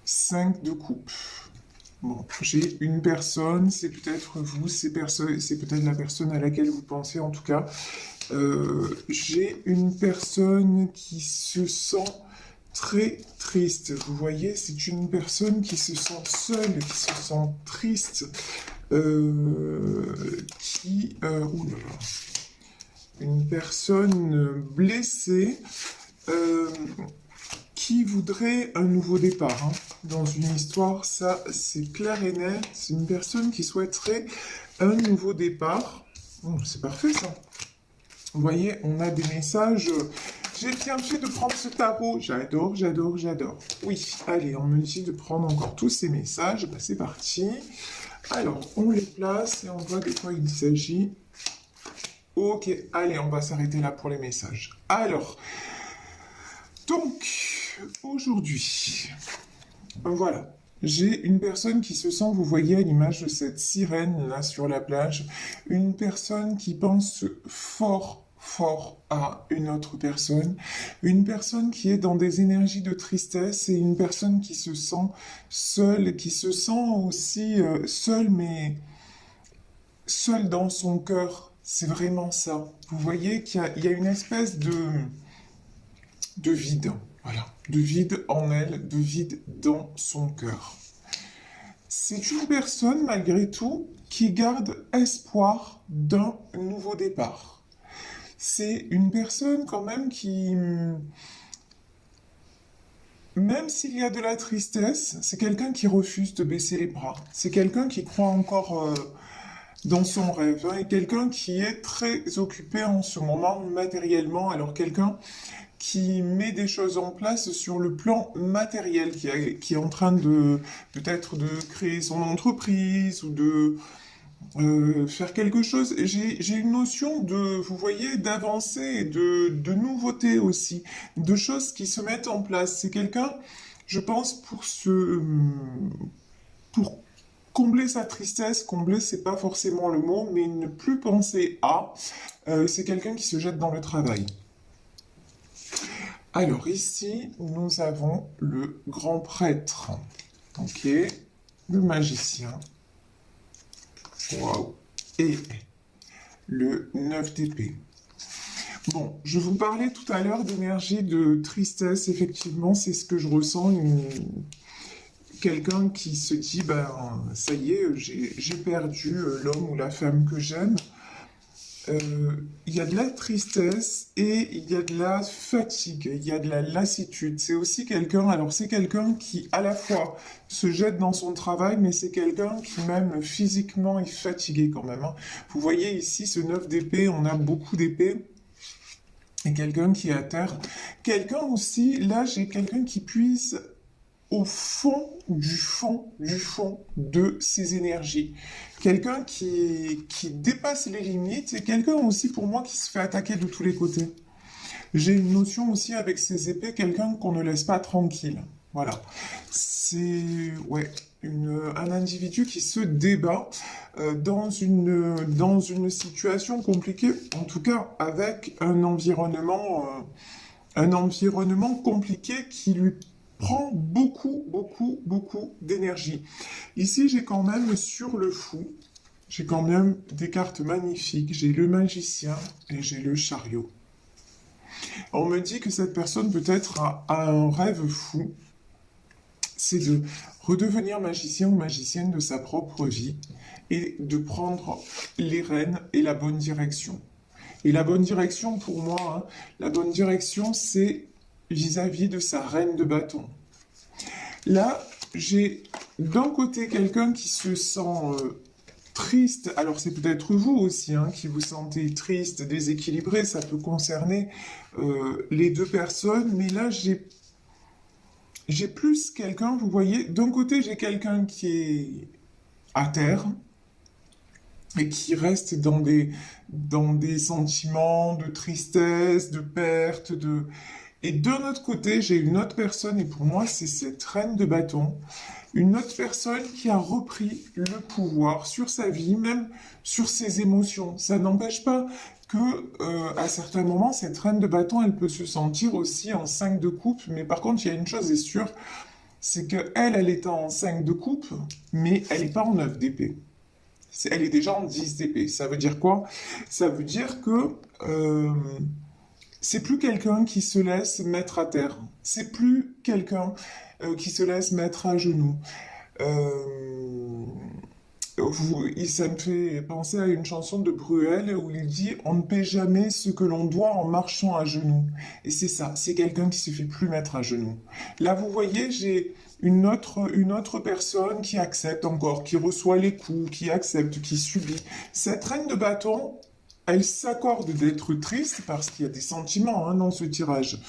5 de coupe. Bon, j'ai une personne, c'est peut-être vous, c'est peut-être la personne à laquelle vous pensez en tout cas. J'ai une personne qui se sent très triste. Vous voyez, c'est une personne qui se sent seule, qui se sent triste, ouh là là, une personne blessée euh, qui voudrait un nouveau départ, hein. Dans une histoire, ça c'est clair et net. C'est une personne qui souhaiterait un nouveau départ. C'est parfait ça. Vous voyez, on a des messages. J'ai bien fait de prendre ce tarot. J'adore, j'adore, j'adore. Oui, allez, on me dit de prendre encore tous ces messages. Bah, c'est parti. Alors, on les place et on voit de quoi il s'agit. Ok, allez, on va s'arrêter là pour les messages. Alors, donc, aujourd'hui, voilà. J'ai une personne qui se sent, vous voyez à l'image de cette sirène là sur la plage, une personne qui pense fort, fort à une autre personne, une personne qui est dans des énergies de tristesse et une personne qui se sent seule, qui se sent aussi seule, mais seule dans son cœur. C'est vraiment ça. Vous voyez qu'il y a une espèce de vide, voilà, de vide en elle, de vide dans son cœur. C'est une personne, malgré tout, qui garde espoir d'un nouveau départ. C'est une personne quand même qui, même s'il y a de la tristesse, c'est quelqu'un qui refuse de baisser les bras. C'est quelqu'un qui croit encore dans son rêve, hein, et quelqu'un qui est très occupé en ce moment matériellement, alors quelqu'un qui met des choses en place sur le plan matériel, qui est en train de peut-être de créer son entreprise ou de faire quelque chose. J'ai une notion de, vous voyez, d'avancée, de nouveauté aussi, de choses qui se mettent en place. C'est quelqu'un, je pense, pour combler sa tristesse, combler c'est pas forcément le mot, mais ne plus penser à, c'est quelqu'un qui se jette dans le travail. Alors ici, nous avons le grand prêtre, ok, le magicien, waouh, et le 9 d'épée. Bon, je vous parlais tout à l'heure d'énergie de tristesse, effectivement, c'est ce que je ressens, quelqu'un qui se dit, ben, ça y est, j'ai perdu l'homme ou la femme que j'aime. Il y a de la tristesse et il y a de la fatigue, il y a de la lassitude. C'est aussi quelqu'un, alors c'est quelqu'un qui à la fois se jette dans son travail, mais c'est quelqu'un qui même physiquement est fatigué quand même, hein. Vous voyez ici ce 9 d'épée, on a beaucoup d'épées. Et quelqu'un qui est à terre. Quelqu'un aussi, là j'ai quelqu'un qui puise au fond de ses énergies. Quelqu'un qui dépasse les limites et quelqu'un aussi pour moi qui se fait attaquer de tous les côtés. J'ai une notion aussi avec ces épées, quelqu'un qu'on ne laisse pas tranquille. Voilà. C'est ouais, un individu qui se débat dans une situation compliquée, en tout cas avec un environnement compliqué qui lui prend beaucoup, beaucoup, beaucoup d'énergie. Ici, j'ai quand même sur le fou, j'ai quand même des cartes magnifiques. J'ai le magicien et j'ai le chariot. On me dit que cette personne peut-être a un rêve fou, c'est de redevenir magicien ou magicienne de sa propre vie et de prendre les rênes et la bonne direction. Et la bonne direction pour moi, hein, la bonne direction c'est vis-à-vis de sa reine de bâton. Là, j'ai d'un côté quelqu'un qui se sent triste, alors c'est peut-être vous aussi hein, qui vous sentez triste, déséquilibré, ça peut concerner les deux personnes, mais là j'ai plus quelqu'un, vous voyez, d'un côté j'ai quelqu'un qui est à terre et qui reste dans des sentiments de tristesse, de perte, de... Et d'un autre côté, j'ai une autre personne, et pour moi, c'est cette reine de bâton, une autre personne qui a repris le pouvoir sur sa vie, même sur ses émotions. Ça n'empêche pas que, à certains moments, cette reine de bâton, elle peut se sentir aussi en 5 de coupe, mais par contre, il y a une chose est sûre, c'est que elle est en 5 de coupe, mais elle n'est pas en 9 d'épée. Elle est déjà en 10 d'épée. Ça veut dire quoi? Ça veut dire que c'est plus quelqu'un qui se laisse mettre à terre. C'est plus quelqu'un qui se laisse mettre à genoux. Euh, Ça me fait penser à une chanson de Bruel où il dit on ne paie jamais ce que l'on doit en marchant à genoux. Et c'est ça, c'est quelqu'un qui se fait plus mettre à genoux. Là, vous voyez, j'ai une autre personne qui accepte encore, qui reçoit les coups, qui accepte, qui subit. Cette reine de bâton, elle s'accorde d'être triste parce qu'il y a des sentiments dans ce tirage.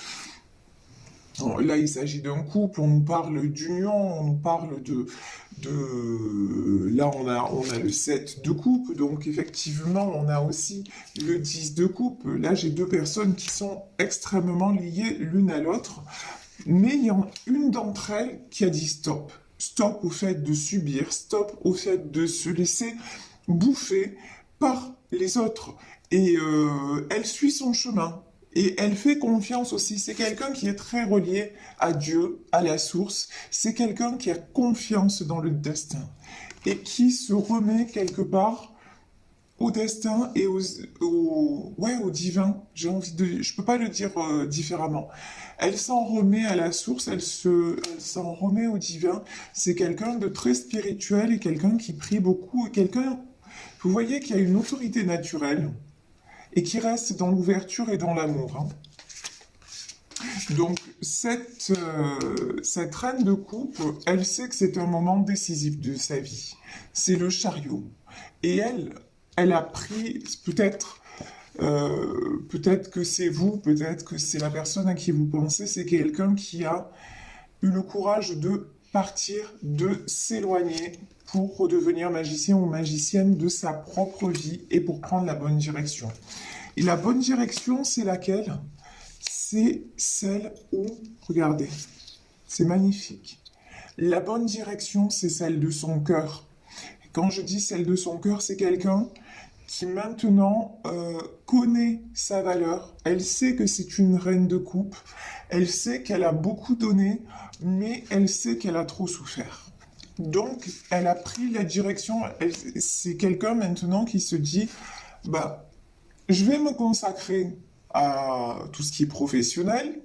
Bon, là, il s'agit d'un couple, on nous parle d'union, on nous parle Là, on a le 7 de coupe, donc effectivement, on a aussi le 10 de coupe. Là, j'ai deux personnes qui sont extrêmement liées l'une à l'autre, mais il y a une d'entre elles qui a dit stop. Stop au fait de subir, stop au fait de se laisser bouffer par les autres. Et elle suit son chemin. Et elle fait confiance aussi. C'est quelqu'un qui est très relié à Dieu, à la source. C'est quelqu'un qui a confiance dans le destin. Et qui se remet quelque part au destin et ouais, au divin. Je peux pas le dire différemment. Elle s'en remet à la source, elle s'en remet au divin. C'est quelqu'un de très spirituel et quelqu'un qui prie beaucoup. Vous voyez qu'il y a une autorité naturelle et qui reste dans l'ouverture et dans l'amour. Donc, cette reine de coupe, elle sait que c'est un moment décisif de sa vie. C'est le chariot. Et elle a pris, peut-être que c'est vous, peut-être que c'est la personne à qui vous pensez, c'est quelqu'un qui a eu le courage de partir, de s'éloigner pour redevenir magicien ou magicienne de sa propre vie et pour prendre la bonne direction. Et la bonne direction, c'est laquelle? C'est celle où, regardez, c'est magnifique. La bonne direction, c'est celle de son cœur. Et quand je dis celle de son cœur, c'est quelqu'un qui maintenant connaît sa valeur. Elle sait que c'est une reine de coupe. Elle sait qu'elle a beaucoup donné, mais elle sait qu'elle a trop souffert. Donc, elle a pris la direction. C'est quelqu'un maintenant qui se dit, bah, je vais me consacrer à tout ce qui est professionnel.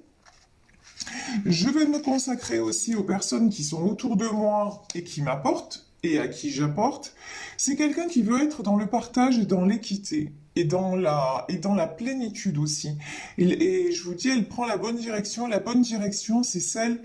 Je vais me consacrer aussi aux personnes qui sont autour de moi et qui m'apportent et à qui j'apporte. C'est quelqu'un qui veut être dans le partage et dans l'équité et dans la plénitude aussi. Et je vous dis, elle prend la bonne direction. La bonne direction, c'est celle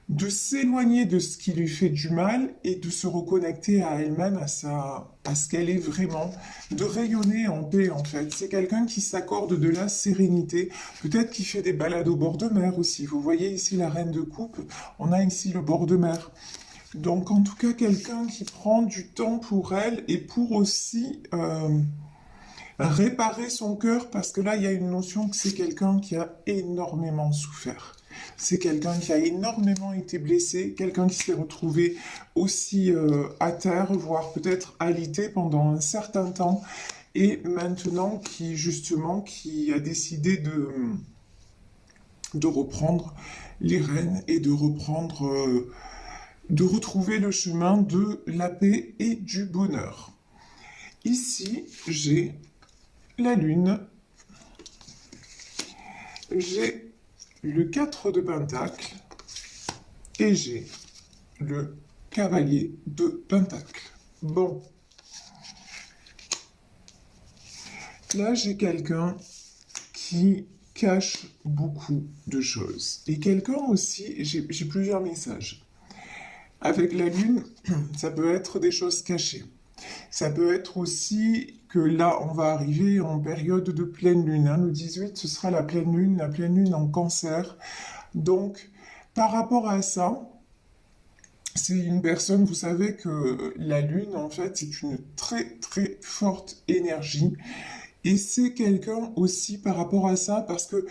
de s'éloigner de ce qui lui fait du mal et de se reconnecter à elle-même, à ce qu'elle est vraiment, de rayonner en paix en fait. C'est quelqu'un qui s'accorde de la sérénité, peut-être qui fait des balades au bord de mer aussi. Vous voyez ici la reine de coupe, on a ici le bord de mer. Donc en tout cas quelqu'un qui prend du temps pour elle et pour aussi réparer son cœur, parce que là il y a une notion que c'est quelqu'un qui a énormément souffert. C'est quelqu'un qui a énormément été blessé, quelqu'un qui s'est retrouvé aussi à terre, voire peut-être alité pendant un certain temps, et maintenant qui a décidé de reprendre les rênes et de retrouver le chemin de la paix et du bonheur. Ici, j'ai la lune, j'ai le 4 de pentacle et j'ai le cavalier de pentacle. Bon. Là, j'ai quelqu'un qui cache beaucoup de choses. Et quelqu'un aussi, j'ai plusieurs messages. Avec la lune, ça peut être des choses cachées. Ça peut être aussi que là, on va arriver en période de pleine lune. Le 18, ce sera la pleine lune en cancer. Donc, par rapport à ça, c'est une personne, vous savez que la lune, en fait, c'est une très, très forte énergie. Et c'est quelqu'un aussi par rapport à ça, parce que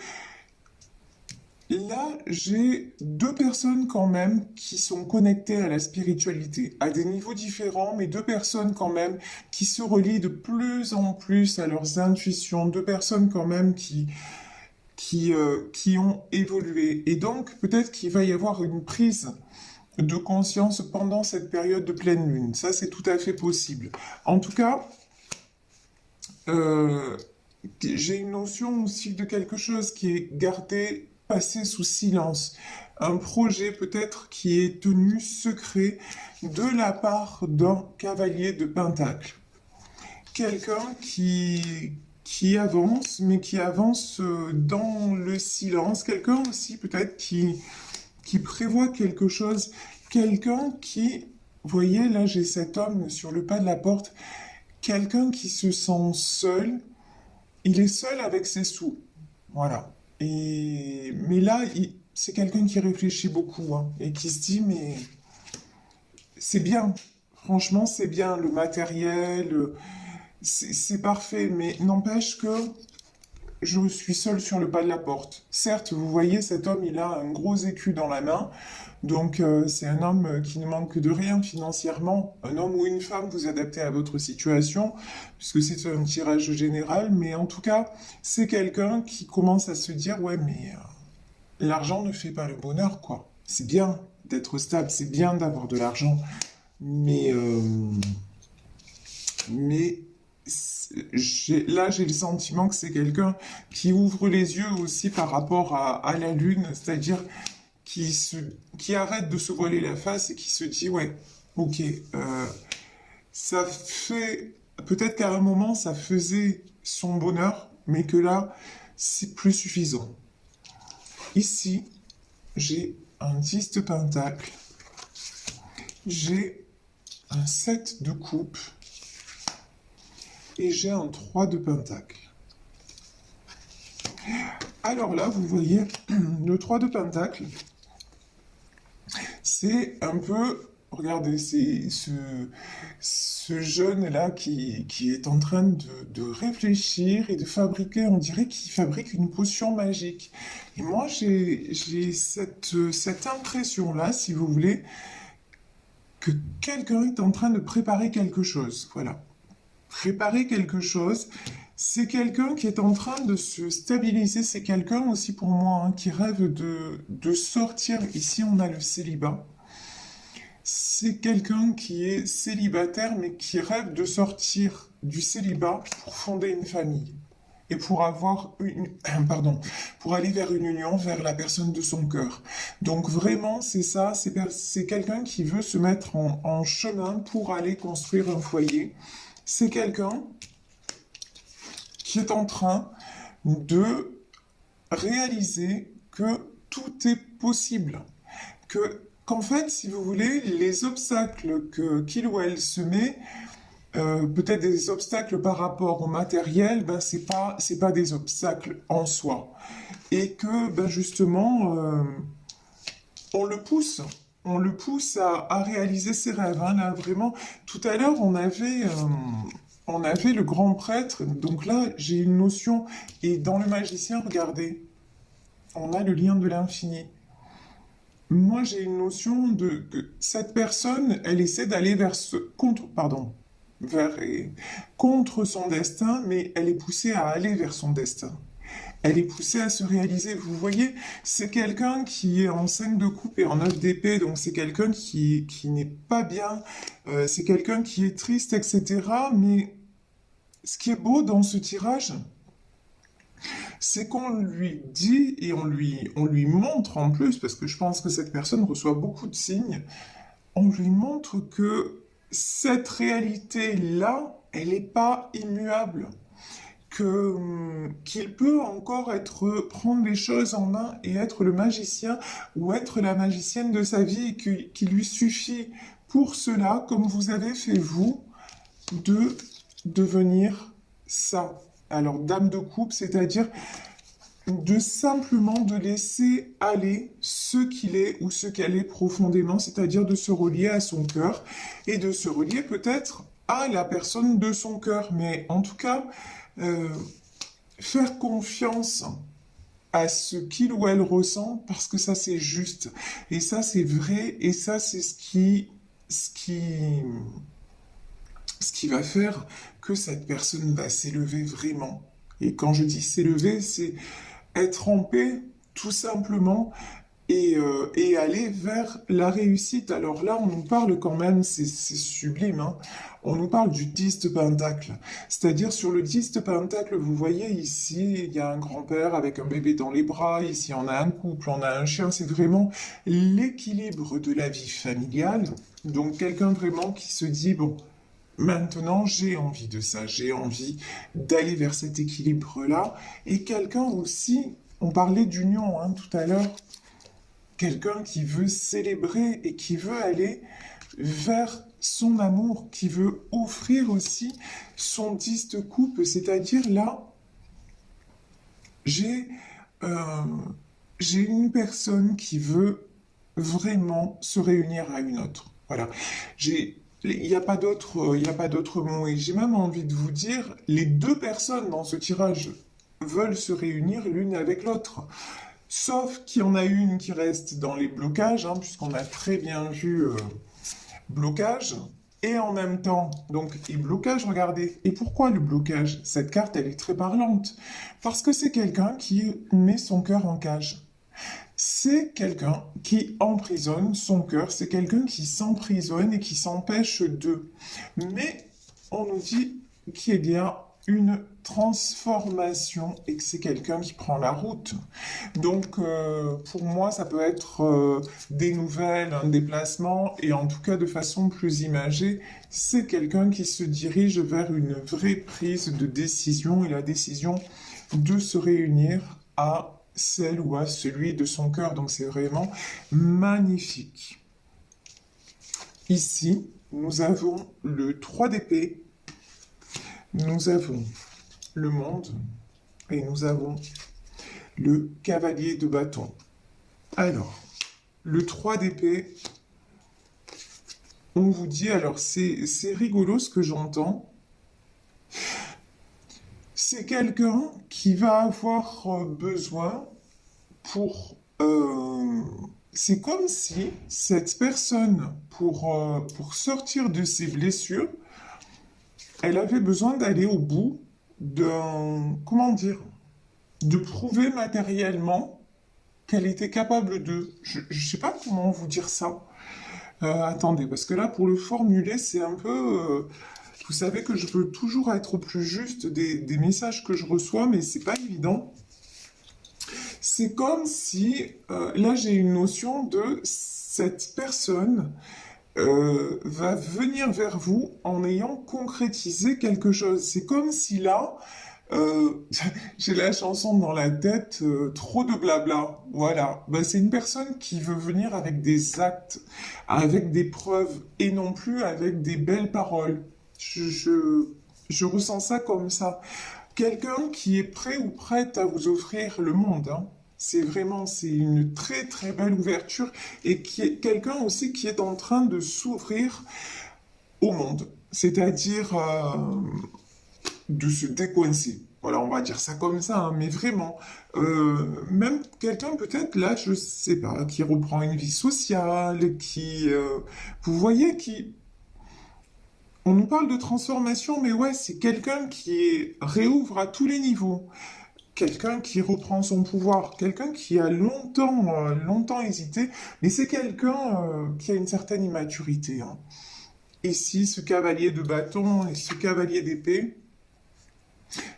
là, j'ai deux personnes quand même qui sont connectées à la spiritualité, à des niveaux différents, mais deux personnes quand même qui se relient de plus en plus à leurs intuitions, deux personnes quand même qui ont évolué. Et donc, peut-être qu'il va y avoir une prise de conscience pendant cette période de pleine lune. Ça, c'est tout à fait possible. En tout cas, euh, j'ai une notion aussi de quelque chose qui est gardé, passé sous silence. Un projet peut-être qui est tenu secret de la part d'un cavalier de Pentacle. Quelqu'un qui avance, mais qui avance dans le silence. Quelqu'un aussi peut-être qui prévoit quelque chose. Quelqu'un qui, vous voyez, là j'ai cet homme sur le pas de la porte. Quelqu'un qui se sent seul. Il est seul avec ses sous. Voilà. Mais là, c'est quelqu'un qui réfléchit beaucoup, hein, et qui se dit, mais c'est bien. Franchement, c'est bien le matériel, c'est parfait, mais n'empêche que je suis seul sur le pas de la porte. Certes, vous voyez, cet homme, il a un gros écu dans la main, donc c'est un homme qui ne manque de rien financièrement. Un homme ou une femme, vous adaptez à votre situation, puisque c'est un tirage général, mais en tout cas, c'est quelqu'un qui commence à se dire, ouais, mais l'argent ne fait pas le bonheur, quoi. C'est bien d'être stable, c'est bien d'avoir de l'argent, mais, mais là, j'ai le sentiment que c'est quelqu'un qui ouvre les yeux aussi par rapport à la Lune, c'est-à-dire qui, se, qui arrête de se voiler la face et qui se dit, ouais, ok, ça fait, peut-être qu'à un moment, ça faisait son bonheur, mais que là, c'est plus suffisant. Ici, j'ai un 10 de pentacle, j'ai un 7 de coupe, et j'ai un 3 de pentacle. Alors là, vous voyez, le 3 de pentacle, c'est un peu, regardez, c'est ce jeune-là qui est en train de réfléchir et de fabriquer, on dirait qu'il fabrique une potion magique. Et moi, j'ai cette impression-là, si vous voulez, que quelqu'un est en train de préparer quelque chose. Voilà. Préparer quelque chose, c'est quelqu'un qui est en train de se stabiliser, c'est quelqu'un aussi pour moi, hein, qui rêve de sortir. Ici, on a le célibat. C'est quelqu'un qui est célibataire, mais qui rêve de sortir du célibat pour fonder une famille. Et pour avoir pardon, pour aller vers une union, vers la personne de son cœur. Donc vraiment, c'est ça, c'est quelqu'un qui veut se mettre en chemin pour aller construire un foyer. C'est quelqu'un qui est en train de réaliser que tout est possible. Qu'en fait, si vous voulez, les obstacles qu'il ou elle se met, peut-être des obstacles par rapport au matériel, ben c'est pas des obstacles en soi. Et que ben justement, on le pousse. On le pousse à réaliser ses rêves. Hein. Là, vraiment, tout à l'heure, on avait le grand prêtre. Donc là, j'ai une notion. Et dans le magicien, regardez, on a le lien de l'infini. Moi, j'ai une notion de que cette personne, elle essaie d'aller vers vers, contre son destin, mais elle est poussée à aller vers son destin. Elle est poussée à se réaliser. Vous voyez, c'est quelqu'un qui est en 5 de coupe et en 9 d'épée, donc c'est quelqu'un qui n'est pas bien, c'est quelqu'un qui est triste, etc. Mais ce qui est beau dans ce tirage, c'est qu'on lui dit et on lui montre en plus, parce que je pense que cette personne reçoit beaucoup de signes, on lui montre que cette réalité-là, elle n'est pas immuable. Qu'il peut encore prendre les choses en main et être le magicien ou être la magicienne de sa vie et qu'il lui suffit pour cela, comme vous avez fait vous, de devenir ça. Alors, dame de coupe, c'est-à-dire de simplement de laisser aller ce qu'il est ou ce qu'elle est profondément, c'est-à-dire de se relier à son cœur et de se relier peut-être à la personne de son cœur. Mais en tout cas, euh, faire confiance à ce qu'il ou elle ressent parce que ça c'est juste et ça c'est vrai et ça c'est ce qui va faire que cette personne va s'élever vraiment. Et quand je dis s'élever, c'est être en paix tout simplement et aller vers la réussite. Alors là, on nous parle quand même, c'est sublime, hein. On nous parle du 10 de pentacle. C'est-à-dire sur le 10 de pentacle, vous voyez ici, il y a un grand-père avec un bébé dans les bras, ici on a un couple, on a un chien, c'est vraiment l'équilibre de la vie familiale. Donc quelqu'un vraiment qui se dit, bon, maintenant j'ai envie de ça, j'ai envie d'aller vers cet équilibre-là. Et quelqu'un aussi, on parlait d'union hein, tout à l'heure, quelqu'un qui veut célébrer et qui veut aller vers son amour, qui veut offrir aussi son 10 de coupe, c'est-à-dire là, j'ai euh, j'ai une personne qui veut vraiment se réunir à une autre. Voilà. Il n'y a pas d'autre, il n'y a pas d'autre mot. Et j'ai même envie de vous dire, les deux personnes dans ce tirage veulent se réunir l'une avec l'autre. Sauf qu'il y en a une qui reste dans les blocages, hein, puisqu'on a très bien vu blocage. Et en même temps, donc, et blocage, regardez. Et pourquoi le blocage? Cette carte, elle est très parlante. Parce que c'est quelqu'un qui met son cœur en cage. C'est quelqu'un qui emprisonne son cœur, c'est quelqu'un qui s'emprisonne et qui s'empêche de. Mais on nous dit qu'il y a une transformation et que c'est quelqu'un qui prend la route. Donc pour moi, ça peut être des nouvelles, un déplacement et en tout cas de façon plus imagée, c'est quelqu'un qui se dirige vers une vraie prise de décision et la décision de se réunir à celle ou à celui de son cœur. Donc c'est vraiment magnifique. Ici, nous avons le 3 d'épée, nous avons le monde et nous avons le cavalier de bâton. Alors, le 3 d'épée, on vous dit, alors c'est rigolo ce que j'entends, c'est quelqu'un qui va avoir besoin pour... c'est comme si cette personne, pour sortir de ses blessures, elle avait besoin d'aller au bout d'un... Comment dire? De prouver matériellement qu'elle était capable de... Je ne sais pas comment vous dire ça. Attendez, parce que là, pour le formuler, c'est un peu... vous savez que je veux toujours être au plus juste des messages que je reçois, mais c'est pas évident. C'est comme si, là j'ai une notion de cette personne va venir vers vous en ayant concrétisé quelque chose. C'est comme si là, j'ai la chanson dans la tête, trop de blabla. Voilà. Ben, c'est une personne qui veut venir avec des actes, avec des preuves, et non plus avec des belles paroles. Je ressens ça comme ça. Quelqu'un qui est prêt ou prête à vous offrir le monde, hein. C'est vraiment, c'est une très très belle ouverture et qui est quelqu'un aussi qui est en train de s'ouvrir au monde, c'est-à-dire de se décoincer. Voilà, on va dire ça comme ça, hein, mais vraiment, même quelqu'un peut-être là, je sais pas, qui reprend une vie sociale, vous voyez, qui, on nous parle de transformation, mais ouais, c'est quelqu'un qui réouvre à tous les niveaux. Quelqu'un qui reprend son pouvoir, quelqu'un qui a longtemps hésité, mais c'est quelqu'un qui a une certaine immaturité, hein. Ici, ce cavalier de bâton et ce cavalier d'épée,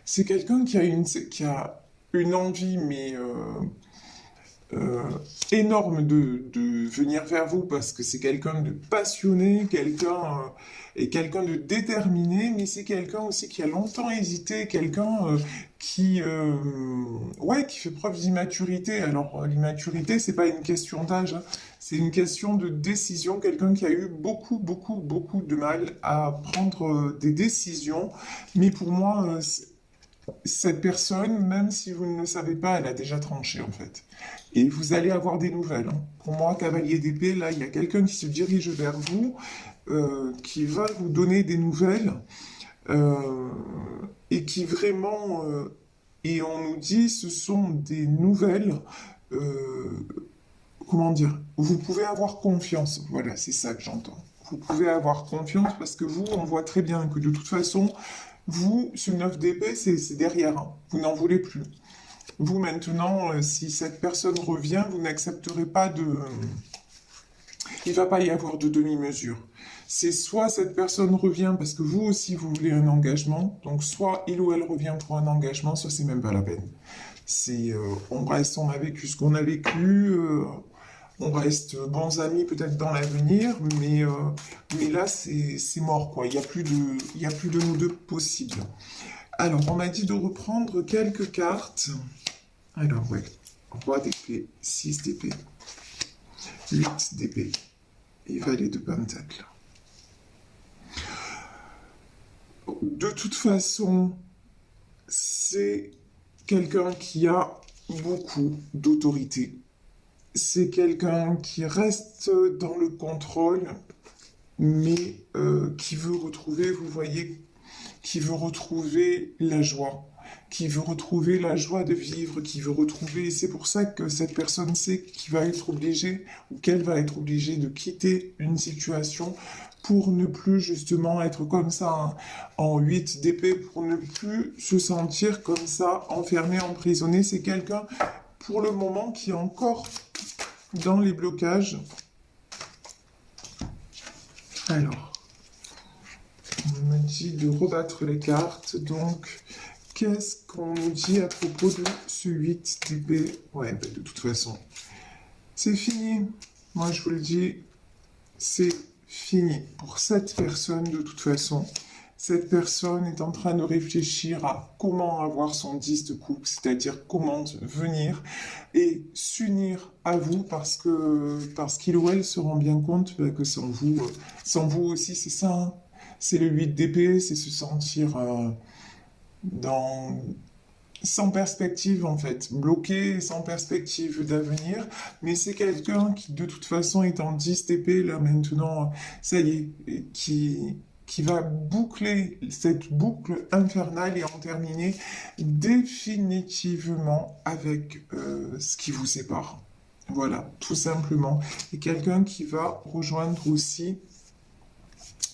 c'est quelqu'un qui a une envie, mais énorme de venir vers vous parce que c'est quelqu'un de passionné, et quelqu'un de déterminé, mais c'est quelqu'un aussi qui a longtemps hésité, quelqu'un ouais, qui fait preuve d'immaturité. Alors l'immaturité, c'est pas une question d'âge, hein, c'est une question de décision. Quelqu'un qui a eu beaucoup de mal à prendre des décisions, mais pour moi, cette personne, même si vous ne le savez pas, elle a déjà tranché en fait. Et vous allez avoir des nouvelles, hein. Pour moi, cavalier d'épée, là, il y a quelqu'un qui se dirige vers vous, qui va vous donner des nouvelles, euh, et qui vraiment, et on nous dit, ce sont des nouvelles, euh, comment dire, vous pouvez avoir confiance. Voilà, c'est ça que j'entends. Vous pouvez avoir confiance parce que vous, on voit très bien que de toute façon, vous, ce 9 d'épée, c'est derrière, hein. Vous n'en voulez plus. Vous, maintenant, si cette personne revient, vous n'accepterez pas de... Il ne va pas y avoir de demi-mesure. C'est soit cette personne revient parce que vous aussi vous voulez un engagement, donc soit il ou elle revient pour un engagement, soit c'est même pas la peine. C'est, on reste, on a vécu ce qu'on a vécu, on reste bons amis peut-être dans l'avenir, mais là c'est mort quoi. Il y a plus de nous deux possibles. Alors on m'a dit de reprendre quelques cartes. Alors ouais, roi d'épée, 6 d'épée, 8 d'épée et valet de pentacle. De toute façon, c'est quelqu'un qui a beaucoup d'autorité. C'est quelqu'un qui reste dans le contrôle, mais qui veut retrouver, vous voyez, qui veut retrouver la joie, qui veut retrouver la joie de vivre, qui veut retrouver... C'est pour ça que cette personne sait qu'il va être obligée, ou qu'elle va être obligée de quitter une situation pour ne plus justement être comme ça hein, en 8 d'épée, pour ne plus se sentir comme ça, enfermé, emprisonné. C'est quelqu'un, pour le moment, qui est encore dans les blocages. Alors, on me dit de rebattre les cartes, donc qu'est-ce qu'on nous dit à propos de ce 8 d'épée? Ouais, bah, de toute façon, c'est fini. Moi, je vous le dis, c'est fini. Pour cette personne, de toute façon, cette personne est en train de réfléchir à comment avoir son 10 de coupe, c'est-à-dire comment venir et s'unir à vous parce qu'il ou elle se rend bien compte que sans vous aussi, c'est ça. Hein. C'est le 8 d'épée, c'est se sentir dans sans perspective en fait, bloqué, sans perspective d'avenir, mais c'est quelqu'un qui de toute façon est en 10 TP là maintenant, ça y est, qui va boucler cette boucle infernale et en terminer définitivement avec ce qui vous sépare. Voilà, tout simplement. Et quelqu'un qui va rejoindre aussi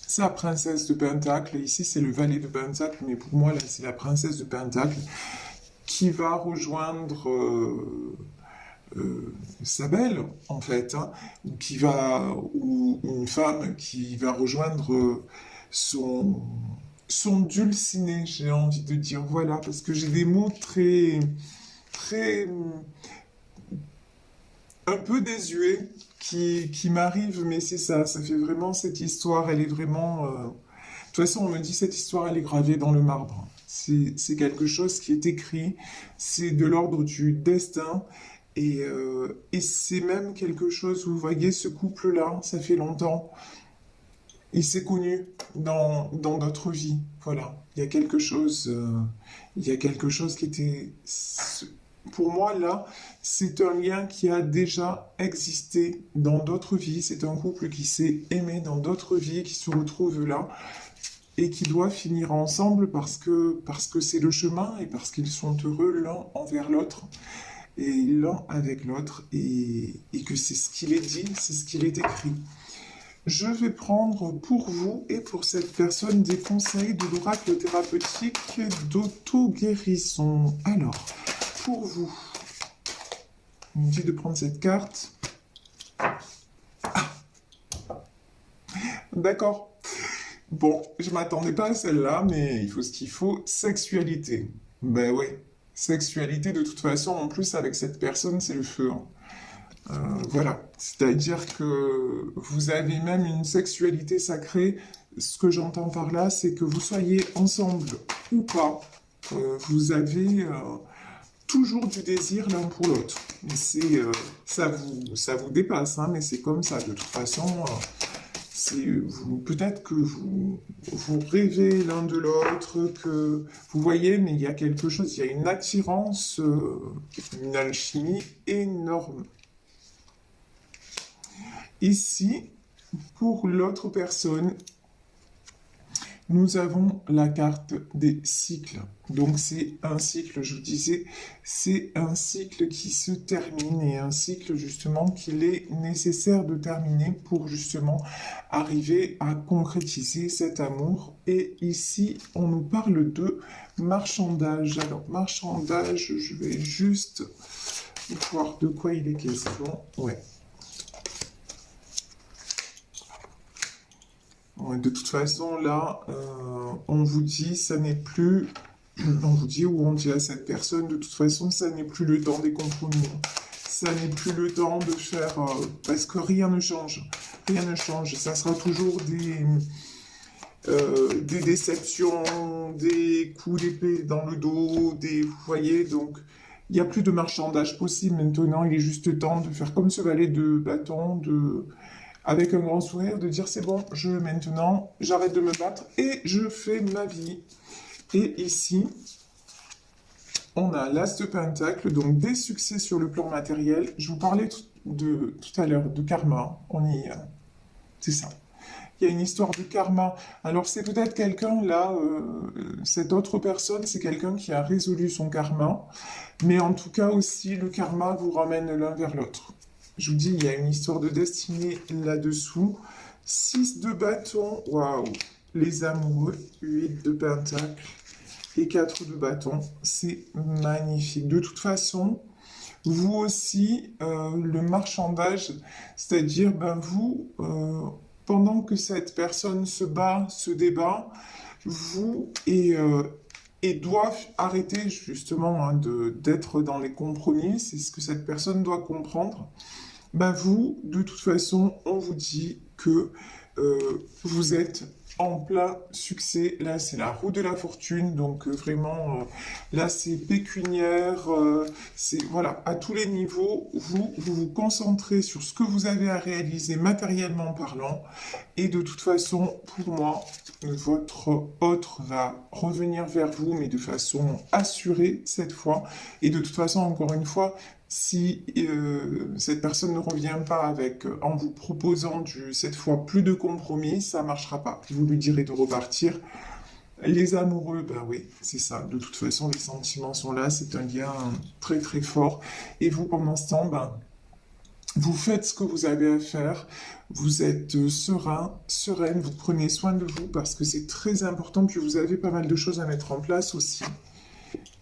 sa princesse de Pentacle. Ici, c'est le valet de Pentacle, mais pour moi, là, c'est la princesse de Pentacle qui va rejoindre sa belle, en fait, hein, ou une femme qui va rejoindre son dulciné, j'ai envie de dire, voilà, parce que j'ai des mots très, un peu désuets qui m'arrivent, mais c'est ça fait vraiment cette histoire, elle est vraiment... De toute façon, on me dit cette histoire, elle est gravée dans le marbre. C'est quelque chose qui est écrit, c'est de l'ordre du destin, et c'est même quelque chose, vous voyez, ce couple-là, ça fait longtemps, il s'est connu dans d'autres vies, voilà. Il y a quelque chose qui était... Pour moi, là, c'est un lien qui a déjà existé dans d'autres vies, c'est un couple qui s'est aimé dans d'autres vies, qui se retrouve là, et qui doivent finir ensemble parce que c'est le chemin et parce qu'ils sont heureux l'un envers l'autre et l'un avec l'autre et que c'est ce qu'il est dit, c'est ce qu'il est écrit. Je vais prendre pour vous et pour cette personne des conseils de l'oracle thérapeutique d'auto-guérison. Alors, pour vous, on me dit de prendre cette carte. Ah, d'accord. Bon, je m'attendais pas à celle-là, mais il faut ce qu'il faut. Sexualité. Ben ouais. Sexualité, de toute façon, en plus, avec cette personne, c'est le feu. Hein. Voilà. C'est-à-dire que vous avez même une sexualité sacrée. Ce que j'entends par là, c'est que vous soyez ensemble ou pas, vous avez toujours du désir l'un pour l'autre. C'est, ça vous dépasse, hein, mais c'est comme ça. De toute façon, peut-être que vous rêvez l'un de l'autre, que vous voyez, mais il y a quelque chose, il y a une attirance, une alchimie énorme. Ici, pour l'autre personne, nous avons la carte des cycles. Donc c'est un cycle, je vous disais, c'est un cycle qui se termine et un cycle justement qu'il est nécessaire de terminer pour justement arriver à concrétiser cet amour. Et ici, on nous parle de marchandage. Alors, marchandage, je vais juste voir de quoi il est question. Ouais. De toute façon, là, on vous dit, ça n'est plus, on vous dit ou on dit à cette personne, de toute façon, ça n'est plus le temps des compromis. Ça n'est plus le temps de faire, parce que rien ne change. Rien ne change. Ça sera toujours des déceptions, des coups d'épée dans le dos, vous voyez, donc il n'y a plus de marchandage possible maintenant. Il est juste temps de faire comme ce valet de bâton, avec un grand sourire, de dire c'est bon, maintenant, j'arrête de me battre et je fais ma vie. Et ici, on a l'As de Pentacle, donc des succès sur le plan matériel. Je vous parlais tout à l'heure de karma, c'est ça. Il y a une histoire de karma. Alors c'est peut-être quelqu'un là, cette autre personne, c'est quelqu'un qui a résolu son karma, mais en tout cas aussi le karma vous ramène l'un vers l'autre. Je vous dis, il y a une histoire de destinée là-dessous. 6 de bâton, waouh, les amoureux, 8 de pentacle et 4 de bâton, c'est magnifique. De toute façon, vous aussi, le marchandage, c'est-à-dire, ben vous, pendant que cette personne se bat, se débat, vous et doivent arrêter justement hein, d'être dans les compromis, c'est ce que cette personne doit comprendre. Ben vous, de toute façon, on vous dit que vous êtes en plein succès. Là, c'est la roue de la fortune, donc vraiment, là, c'est pécuniaire, c'est voilà, à tous les niveaux, vous vous concentrez sur ce que vous avez à réaliser matériellement parlant, et de toute façon, pour moi, votre hôte va revenir vers vous, mais de façon assurée cette fois, et de toute façon, encore une fois, si cette personne ne revient pas en vous proposant cette fois plus de compromis, ça ne marchera pas. Vous lui direz de repartir. Les amoureux, ben oui, c'est ça. De toute façon, les sentiments sont là. C'est un lien très très fort. Et vous, pendant ce temps, ben, vous faites ce que vous avez à faire. Vous êtes serein, sereine. Vous prenez soin de vous parce que c'est très important. Puis vous avez pas mal de choses à mettre en place aussi.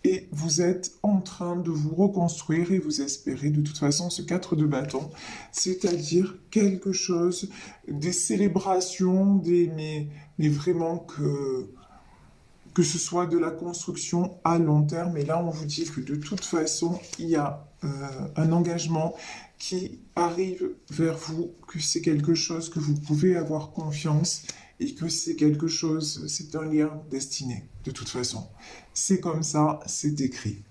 Et vous êtes en train de vous reconstruire et vous espérez de toute façon ce 4 de bâton, c'est-à-dire quelque chose, des célébrations, mais vraiment que ce soit de la construction à long terme. Et là, on vous dit que de toute façon, il y a un engagement qui arrive vers vous, que c'est quelque chose que vous pouvez avoir confiance et que c'est quelque chose, c'est un lien destiné, de toute façon. C'est comme ça, c'est écrit.